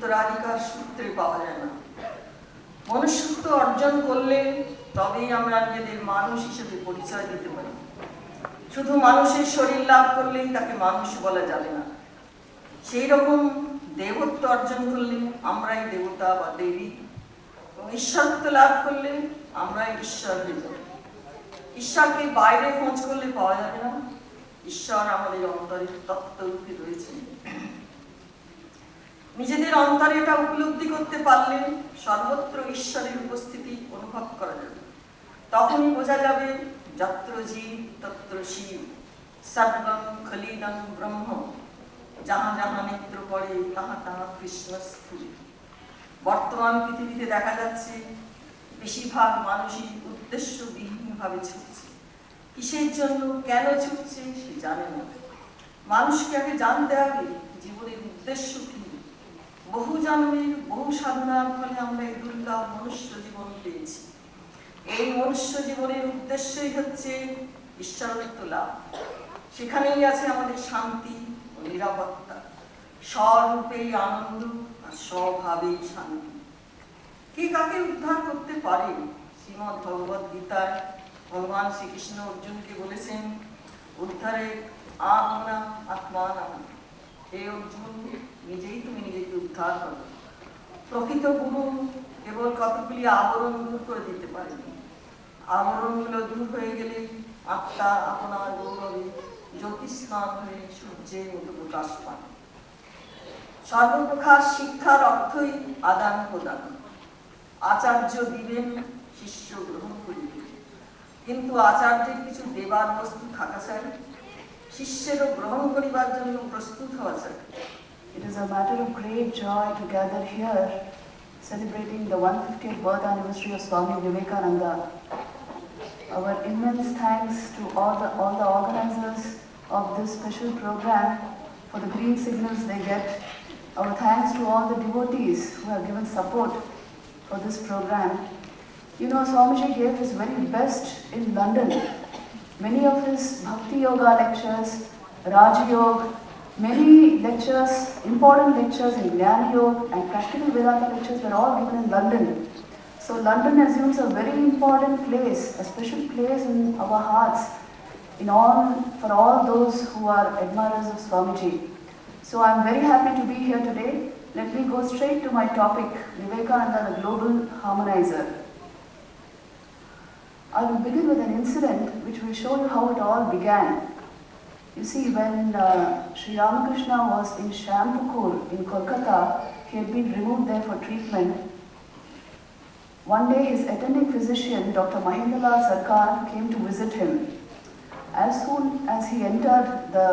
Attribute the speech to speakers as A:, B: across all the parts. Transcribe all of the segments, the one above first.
A: উত্তরাধিকার সূত্রে পাওয়া যায় না। মনুষ্যত্ব অর্জন করলে তবেই আমরা নিজেদের মানুষ হিসেবে পরিচয় দিতে পারি। শুধু মানুষের শরীর লাভ করলেই তাকে মানুষ বলা যাবে না। সেই রকম দেবত্ব অর্জন করলে আমরাই দেবতা বা দেবী, এবং ঈশ্বরত্ব লাভ করলে আমরাই ঈশ্বর হয়ে যাব। ঈশ্বরকে বাইরে খোঁজ করলে পাওয়া যাবে না, ঈশ্বর আমাদের অন্তরের তত্ত্বরূপে রয়েছে। নিজেদের অন্তরে এটা উপলব্ধি করতে পারলে সর্বত্র ঈশ্বরের উপস্থিতি অনুভব করা যাবে। তখনই বোঝা যাবে যত্র জীব তত্র শিব, সর্বং খলিদং ব্রহ্ম, যাহা যাহা নেত্র পড়ে তাহা তাহা কৃষ্ণ স্থূল। বর্তমান পৃথিবীতে দেখা যাচ্ছে বেশিরভাগ মানুষই উদ্দেশ্যবিহীনভাবে ছুটছে। কিসের জন্য, কেন ছুটছে সে জানে না। মানুষকে আগে জানতে হবে জীবনের উদ্দেশ্য কি। বহু জন্মের বহু সাধনার ফলে আমরা এই দুর্লভ মনুষ্য জীবন পেয়েছি। এই মনুষ্য জীবনের উদ্দেশ্যই হচ্ছে ঈশ্বরত্ব লাভ। সেখানেই আছে আমাদের শান্তি ও নিরাপত্তা, স্বরূপেই আনন্দ আর স্বভাবেই শান্তি। কে কাকে উদ্ধার করতে পারে? শ্রীমদ্ ভগবদ গীতায় ভগবান শ্রীকৃষ্ণ অর্জুনকে বলেছেন, উদ্ধারে আত্মনা আত্মানা। হে অর্জুন, নিজেই তুমি নিজেকে উদ্ধার করো। প্রকৃত গুরু কেবল কতগুলি আবরণ দূর করে দিতে পারেন। আবরণগুলো দূর হয়ে গেলে আত্মা আপনার গৌরবে জ্যোতিষ্মান হয়ে সূর্যের মতো প্রকাশ পান। সর্বপ্রকার শিক্ষার অর্থই আদান প্রদান। আচার্য দিবেন, শিষ্য গ্রহণ করিবে, কিন্তু আচার্যের কিছু দেবার বস্তু থাকা চাই, শিষ্যেরও গ্রহণ করিবার জন্য প্রস্তুত হওয়া চাই।
B: It is a matter of great joy to gather here, celebrating the 150th birth anniversary of Swami Vivekananda. Our immense thanks to all the organizers of this special program for the green signals they get. Our thanks to all the devotees who have given support for this program. You know, Swamiji gave his very best in London. Many of his Bhakti Yoga lectures, Raja Yoga, many lectures, important lectures in Jnana Yoga and practical Vedanta lectures were all given in London. So London assumes a very important place, a special place in our hearts, for all those who are admirers of Swamiji. So I'm very happy to be here today. Let me go straight to my topic, Vivekananda, the Global Harmonizer. I will begin with an incident which will show you how it all began. You see, when Sri Ramakrishna was in Shampukur in Kolkata, he had been removed there for treatment. One day his attending physician, Dr. Mahendralal Sarkar, came to visit him. As soon as he entered the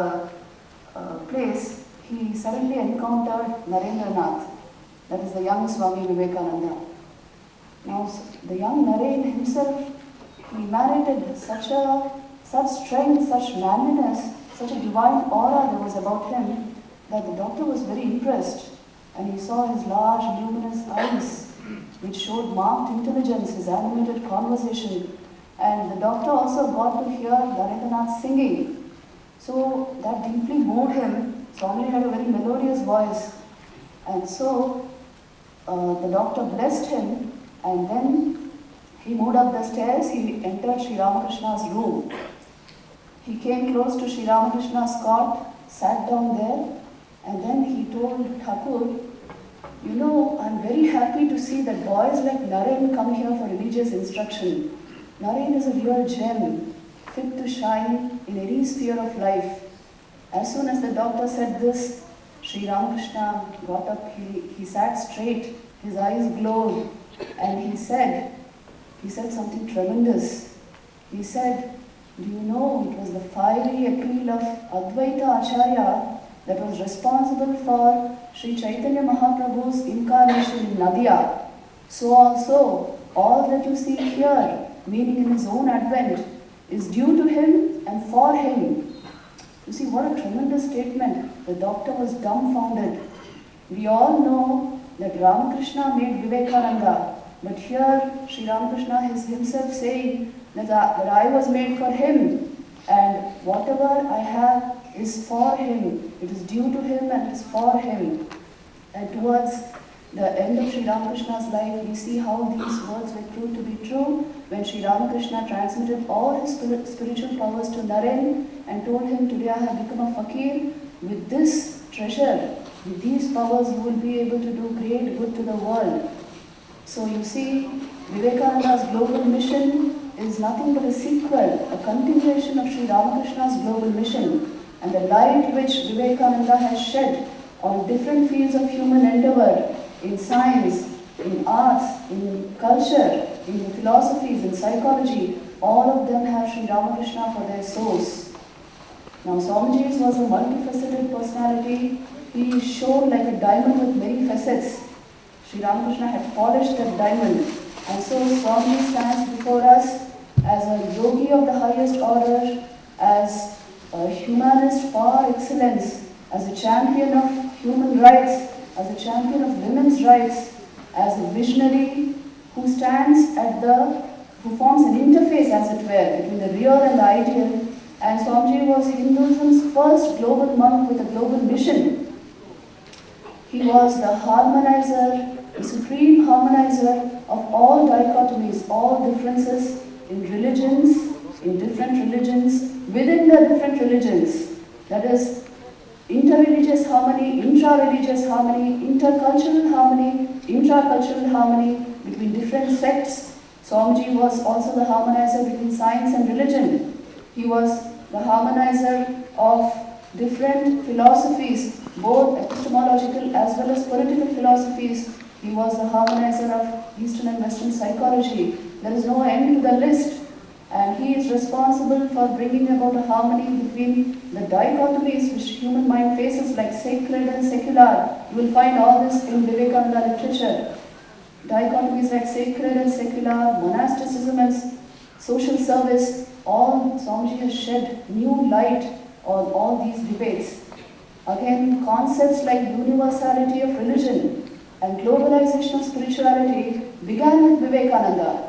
B: place, he suddenly encountered Narendranath, that is the young Swami Vivekananda. Now, the young Naren himself, he emanated such strength, such manliness, such a divine aura there was about him that the doctor was very impressed, and he saw his large luminous eyes which showed marked intelligence, his animated conversation, and the doctor also got to hear Narendranath singing. So that deeply moved him. Swami had a very melodious voice, and so the doctor blessed him, and then he moved up the stairs, he entered Sri Ramakrishna's room. He came close to Sri Ramakrishna's cot, sat down there, and then he told Thakur, you know, I'm very happy to see that boys like Naren come here for religious instruction. Naren is a real gem, fit to shine in any sphere of life. As soon as the doctor said this, Sri Ramakrishna got up, he sat straight, his eyes glowed, and he said something tremendous. He said, do you know, it was the fiery appeal of Advaita Acharya that was responsible for Sri Chaitanya Mahaprabhu's incarnation in Nadia. So also, all that you see here, meaning in his own advent, is due to him and for him. You see, what a tremendous statement. The doctor was dumbfounded. We all know that Ramakrishna made Vivekananda, but here Sri Ramakrishna is himself saying that I was made for him, and whatever I have is for him. It is due to him and is for him. And towards the end of Sri Ramakrishna's life, we see how these words were proved to be true when Sri Ramakrishna transmitted all his spiritual powers to Naren and told him, today I have become a fakir. With this treasure, with these powers, you will be able to do great good to the world. So you see, Vivekananda's global mission is nothing but a sequel, a continuation of Sri Ramakrishna's global mission. And the light which Vivekananda has shed on different fields of human endeavor, in science, in arts, in culture, in the philosophies, in psychology, all of them have Sri Ramakrishna for their source. Now Swamiji was a multifaceted personality. He shone like a diamond with many facets. Sri Ramakrishna had polished that diamond. And so Swamiji stands before us as a yogi of the highest order, as a humanist par excellence, as a champion of human rights, as a champion of women's rights, as a visionary who stands who forms an interface, as it were, between the real and the ideal. And Swamiji was Hinduism's first global monk with a global mission. He was the harmonizer, the supreme harmonizer of all dichotomies, all differences in religions, in different religions, within the different religions. That is, inter-religious harmony, intra-religious harmony, intercultural harmony, intracultural harmony between different sects. Swamiji was also the harmonizer between science and religion. He was the harmonizer of different philosophies, both epistemological as well as political philosophies. He was the harmonizer of Eastern and Western psychology. There is no end to the list. And he is responsible for bringing about a harmony between the dichotomies which human mind faces, like sacred and secular. You will find all this in Vivekananda literature. Dichotomies like sacred and secular, monasticism and social service, all Swamiji has shed new light on all these debates. Again, concepts like universality of religion and globalization of spirituality began with Vivekananda.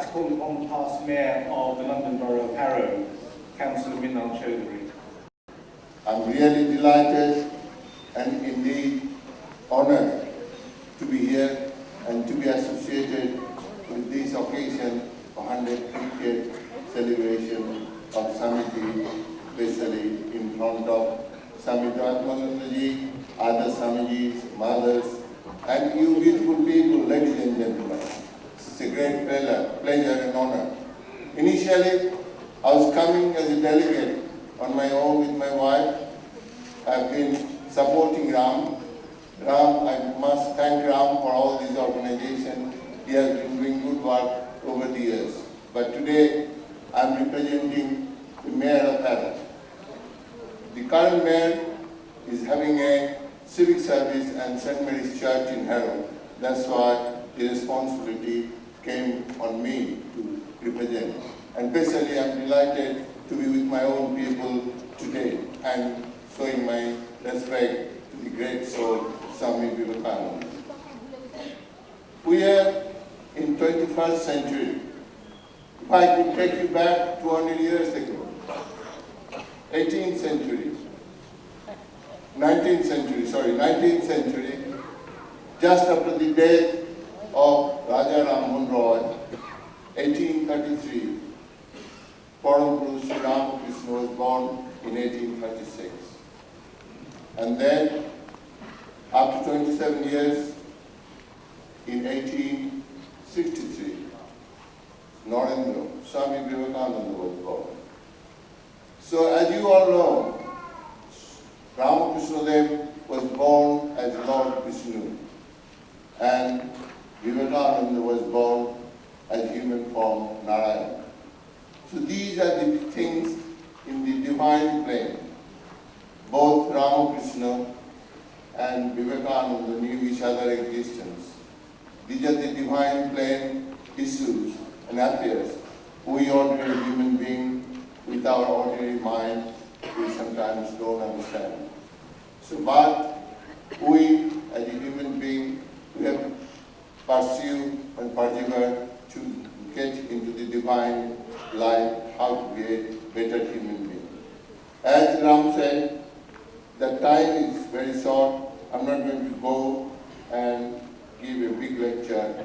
C: to call upon the past Mayor of the London Borough of Harrow, Councillor Minal Chaudhary.
D: I'm really delighted and indeed honoured to be here and to be associated with this occasion of 150th celebration of Swamiji, especially in front of Swami Atmanandaji, other Swamijis, mothers, and you beautiful people, ladies and gentlemen. It's a great pleasure and honor. Initially, I was coming as a delegate on my own with my wife. I've been supporting Ram. I must thank Ram for all these organizations. He has been doing good work over the years. But today, I'm representing the Mayor of Harrow. The current Mayor is having a civic service and St. Mary's Church in Harrow. That's why the responsibility came on me to represent. And basically, I'm delighted to be with my own people today and showing my respect to the great soul, Swami Vivekananda. We are in 21st century. If I could take you back 200 years ago, 18th century, 19th century, just after the death of Raja Ram Mohan Roy, 1833, Param Guru Sri Ramakrishna was born in 1836. And then, after 27 years, in 1863, Narendra, Swami Vivekananda was born. So as you all know, Ramakrishna Dev was born as Lord Vishnu, and Vivekananda was born as human form Narayana. So these are the things in the divine plane. Both Ramakrishna and Vivekananda knew each other's existence. These are the divine plane issues and affairs. We ordinary human beings with our ordinary mind, we sometimes don't understand. So, but we as a human being, we have to pursue and persevere to get into the divine life, how to be a better human being. As Ram said, the time is very short. I'm not going to go and give a big lecture.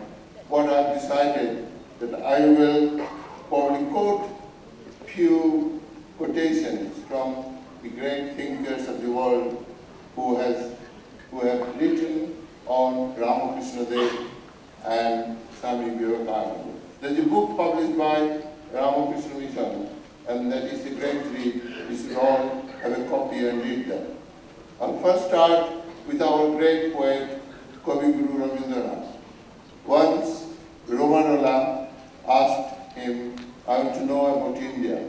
D: What I've decided that I will probably quote few quotations from the great thinkers of the world who have written on Ramakrishna Dev and Swami Vivekananda. There's a book published by Ramakrishna Mission, and that is a great read. You should all have a copy and read that. I'll first start with our great poet, Kavi Guru Rabindranath. Once, Romarola asked him, I want to know about India.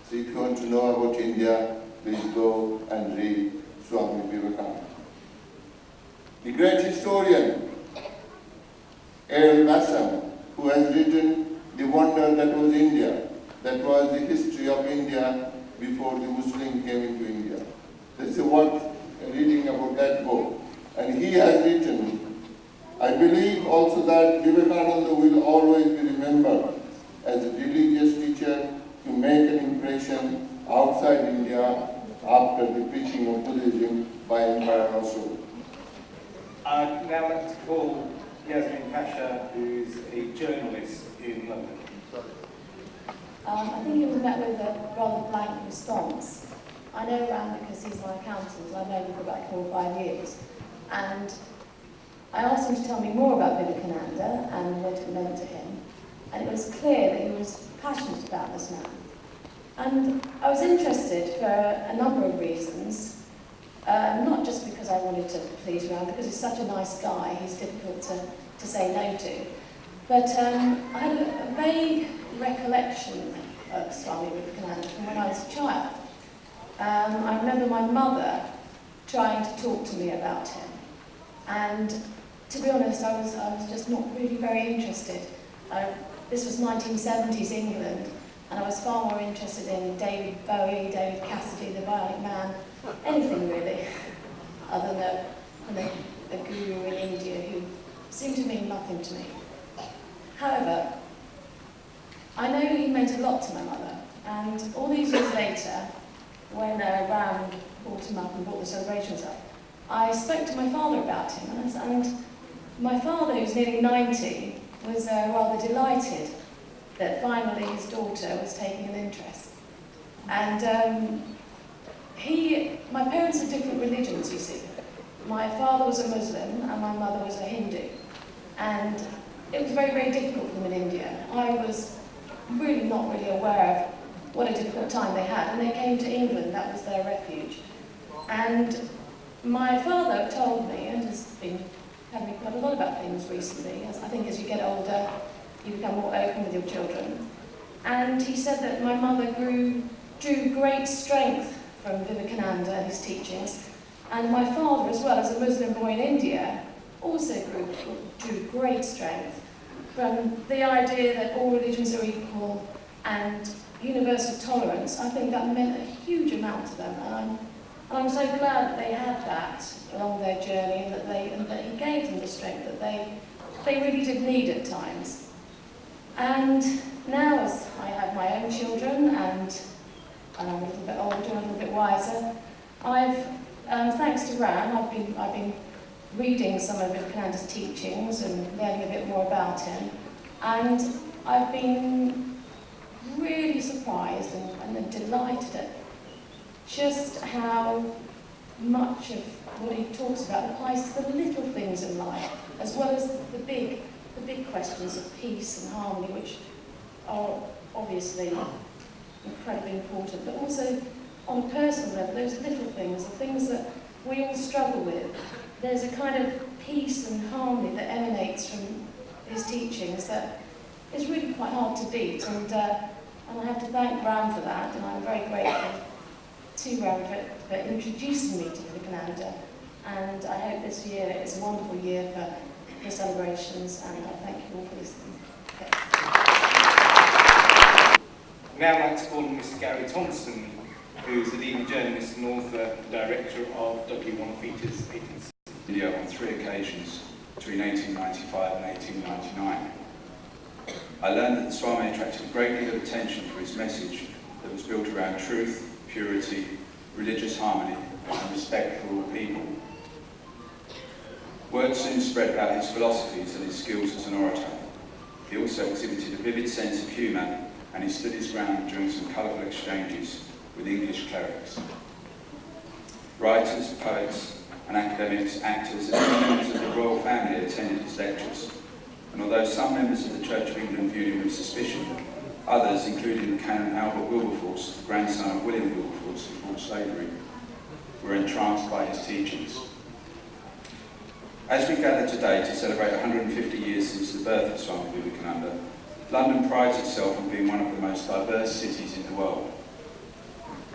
D: So if you want to know about India, please go and read Swami Vivekananda. The great historian, A.L. Bassam, who has written The Wonder That Was India, that was the history of India before the Muslims came into India. That's worth reading about that book. And he has written, I believe also that Vivekananda will always be remembered as a religious teacher to make an impression outside India after the preaching of Buddhism by Emperor Ashoka.
C: I'd now like to call Yasmin Pasha, who is a journalist in London.
E: I think you were met with a rather blank response. I know Ram because he's my accountant. I've known him for about 4 or 5 years. And I asked him to tell me more about Vivekananda and what it meant to him. And it was clear that he was passionate about this man. And I was interested for a number of reasons. Not just because I wanted to please Ram, because he's such a nice guy, he's difficult to say no to. But I had a vague recollection of Swami Vivekananda from when I was a child. I remember my mother trying to talk to me about him. And to be honest, I was just not really very interested. This was 1970s England, and I was far more interested in David Bowie, David Cassidy, the Bionic Man, anything really, other than a guru in India who seemed to mean nothing to me. However, I know he meant a lot to my mother, and all these years later, when Ram brought him up and brought the celebrations up, I spoke to my father about him, and my father, who's nearly 90, was rather delighted that finally his daughter was taking an interest. And my parents are different religions, you see. My father was a Muslim and my mother was a Hindu. And it was very, very difficult for them in India. I was really not really aware of what a difficult time they had. And they came to England, that was their refuge. And my father told me, and has been telling me quite a lot about things recently, I think as you get older, you become more open with your children. And he said that my mother drew great strength from Vivekananda and his teachings. And my father, as well as a Muslim boy in India, also drew great strength from the idea that all religions are equal and universal tolerance. I think that meant a huge amount to them. And I'm so glad that they had that along their journey, and that he gave them the strength that they really did need at times. And now, as I have my own children and I'm a little bit older and a little bit wiser, thanks to Ram, I've been reading some of Vivekananda's teachings and learning a bit more about him, and I've been really surprised and delighted at just how much of what he talks about applies to the little things in life, as well as the big questions of peace and harmony, which are obviously incredibly important, but also on a personal level, those little things, the things that we all struggle with. There's a kind of peace and harmony that emanates from his teachings that is really quite hard to beat, and I have to thank Ram for that, and I'm very grateful to Ram for introducing me to Vivekananda, and I hope this year is a wonderful year for the celebrations, and I thank you all for listening. Okay.
C: Now I'd like to call on Mr. Gary Thompson, who's the leading journalist and author and director of W1 Features Agency.
F: India on 3 occasions between 1895 and 1899. I learned that the Swami attracted a great deal of attention for his message that was built around truth, purity, religious harmony, and respect for all people. Word soon spread about his philosophies and his skills as an orator. He also exhibited a vivid sense of humour, and he stood his ground during some colourful exchanges with English clerics. Writers, poets, and academics, actors, and even members of the royal family attended his lectures. And although some members of the Church of England viewed him with suspicion, others, including Canon Albert Wilberforce, the grandson of William Wilberforce, who fought slavery, were entranced by his teachings. As we gather today to celebrate 150 years since the birth of Swami Vivekananda, London prides itself on being one of the most diverse cities in the world.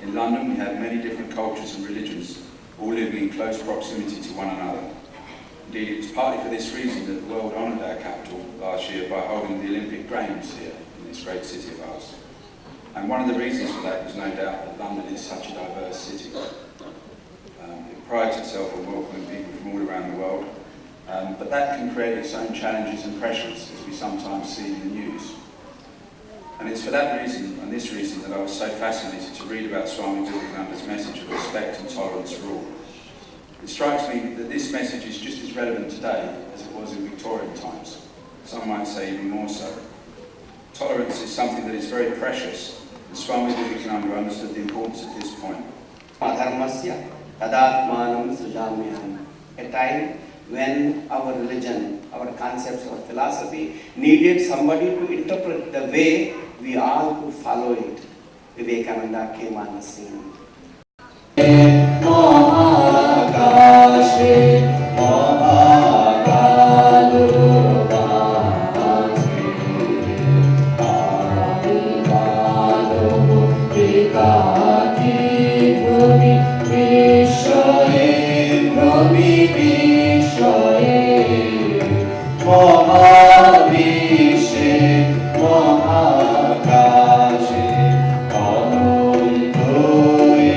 F: In London, we have many different cultures and religions, all living in close proximity to one another. Indeed, it was partly for this reason that the world honoured our capital last year by holding the Olympic Games here in this great city of ours. And one of the reasons for that was no doubt that London is such a diverse city. It prides itself on welcoming people from all around the world, but that can create its own challenges and pressures, as we sometimes see in the news. And it's for that reason, and this reason, that I was so fascinated to read about Swami Vivekananda's message of respect and tolerance for all. It strikes me that this message is just as relevant today as it was in Victorian times. Some might say even more so. Tolerance is something that is very precious, and Swami Vivekananda understood the importance of this point.
G: A time when our religion, our concepts, our philosophy needed somebody to interpret the way we all could follow it. Vivekananda came on the scene.
H: Mahakashe, Om Doi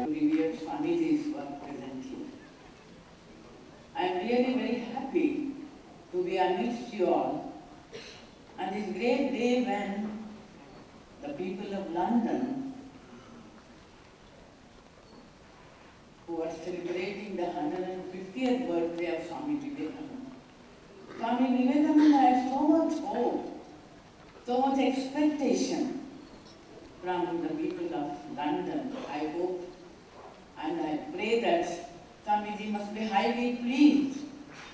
H: Revered Swamiji's work present here. I am really very happy to be amidst you all on this great day when the people of London, who are celebrating the 150th birthday of Swami Vivekananda. Swami Vivekananda had so much hope, so much expectation from the people of London. I hope and I pray that Swamiji must be highly pleased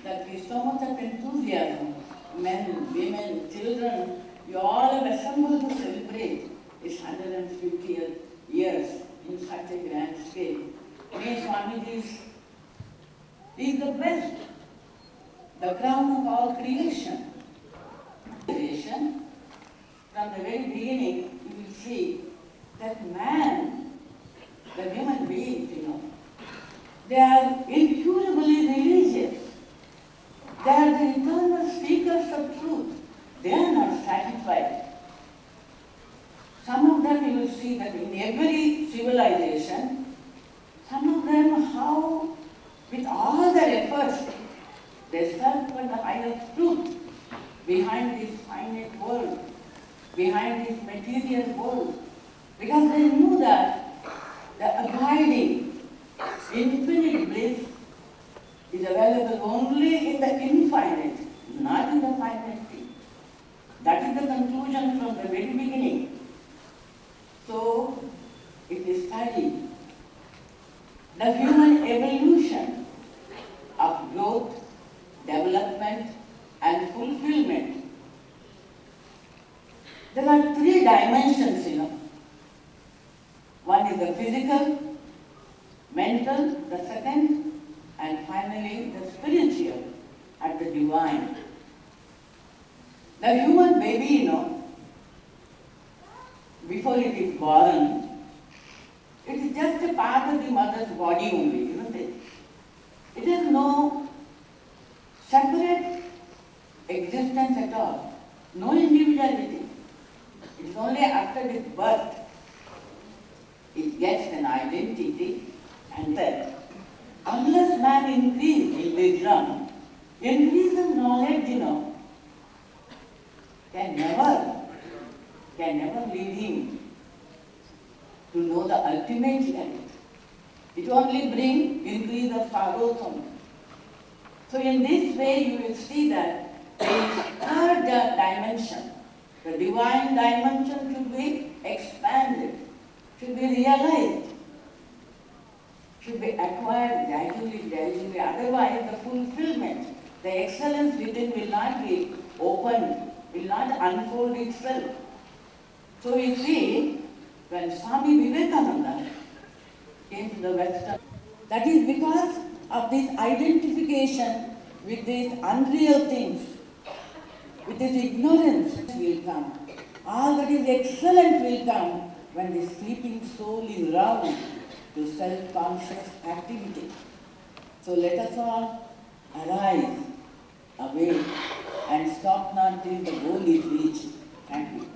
H: that with so much of enthusiasm, men, women, children, you all have assembled to celebrate his 150th years in such a grand scale. May Swamiji is the best, the crown of all creation. From the very beginning, you will see that man, the human beings, they are incurably religious. They are the eternal seekers of truth. They are not satisfied. Some of them you will see that in every civilization, some of them how, with all their efforts, they search for the higher truth behind this finite world, behind this material world, because they knew that the abiding, infinite bliss is available only in the infinite, not in the finite thing. That is the conclusion from the very beginning. So, if we study the human evolution of growth, development, and fulfillment, there are three dimensions, One is the physical, mental, the second, and finally the spiritual and the divine. The human baby, before it is born, it is just a part of the mother's body only, isn't it? It has no separate existence at all, no individuality. It is only after its birth it gets an identity, and then, unless man increase in wisdom, increase in knowledge, can never lead him to know the ultimate light. It only brings increase of sorrows only. So in this way you will see that the third dimension, the divine dimension, should be expanded, should be realized, should be acquired gradually. Otherwise the fulfillment, the excellence within will not be opened, will not unfold itself. So you see, when Swami Vivekananda came to the Western, that is because of this identification with these unreal things, with this ignorance will come. All that is excellent will come when the sleeping soul is roused to self-conscious activity. So let us all arise, awake, and stop not till the goal is reached. Thank you.